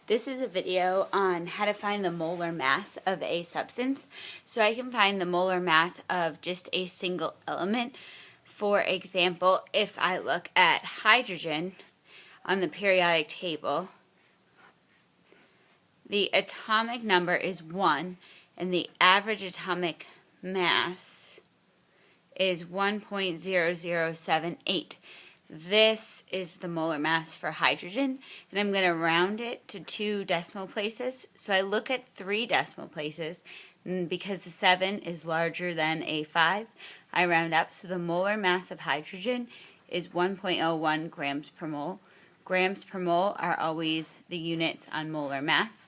This is a video on how to find the molar mass of a substance. So I can find the molar mass of just a single element. For example, if I look at hydrogen on the periodic table, the atomic number is 1 and the average atomic mass is 1.0078. This is the molar mass for hydrogen, and I'm going to round it to 2 decimal places. So I look at 3 decimal places, and because the 7 is larger than a 5, I round up. So the molar mass of hydrogen is 1.01 grams per mole. Grams per mole are always the units on molar mass.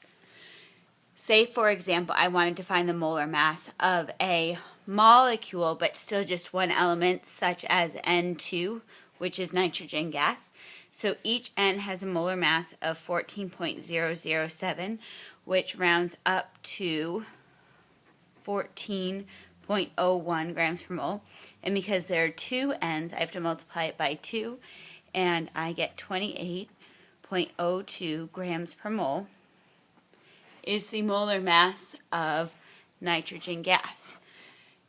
Say, for example, I wanted to find the molar mass of a molecule, but still just one element, such as N2, which is nitrogen gas. So each N has a molar mass of 14.007, which rounds up to 14.01 grams per mole. And because there are 2 N's, I have to multiply it by 2, and I get 28.02 grams per mole is the molar mass of nitrogen gas.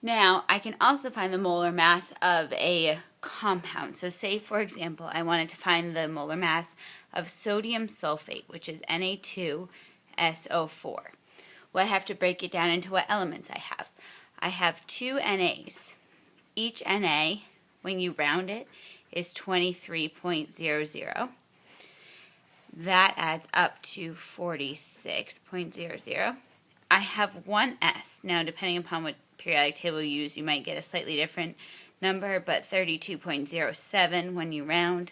Now, I can also find the molar mass of a compound. So say, for example, I wanted to find the molar mass of sodium sulfate, which is Na2SO4. Well, I have to break it down into what elements I have. I have 2 NAs. Each Na, when you round it, is 23.00. That adds up to 46.00. I have 1 S. Now, depending upon what periodic table you use, you might get a slightly different number, but 32.07 when you round.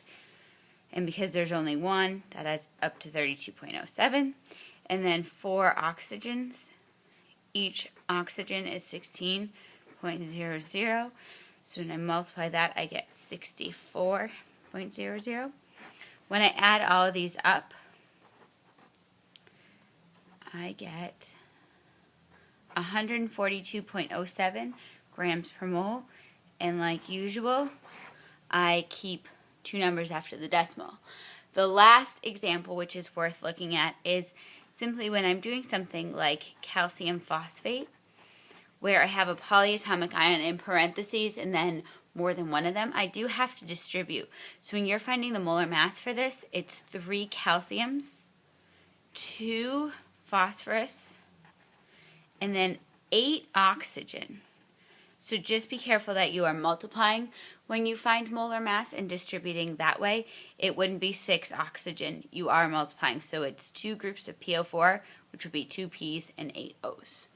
And because there's only 1, that adds up to 32.07. And then 4 oxygens. Each oxygen is 16.00. So when I multiply that, I get 64.00. When I add all of these up, I get 142.07 grams per mole. And like usual, I keep 2 numbers after the decimal. The last example, which is worth looking at, is simply when I'm doing something like calcium phosphate, where I have a polyatomic ion in parentheses and then more than one of them, I do have to distribute. So when you're finding the molar mass for this, it's 3 calciums, 2 phosphorus, and then 8 oxygen. So just be careful that you are multiplying when you find molar mass and distributing that way. It wouldn't be 6 oxygen. You are multiplying. So it's 2 groups of PO4, which would be 2 P's and 8 O's.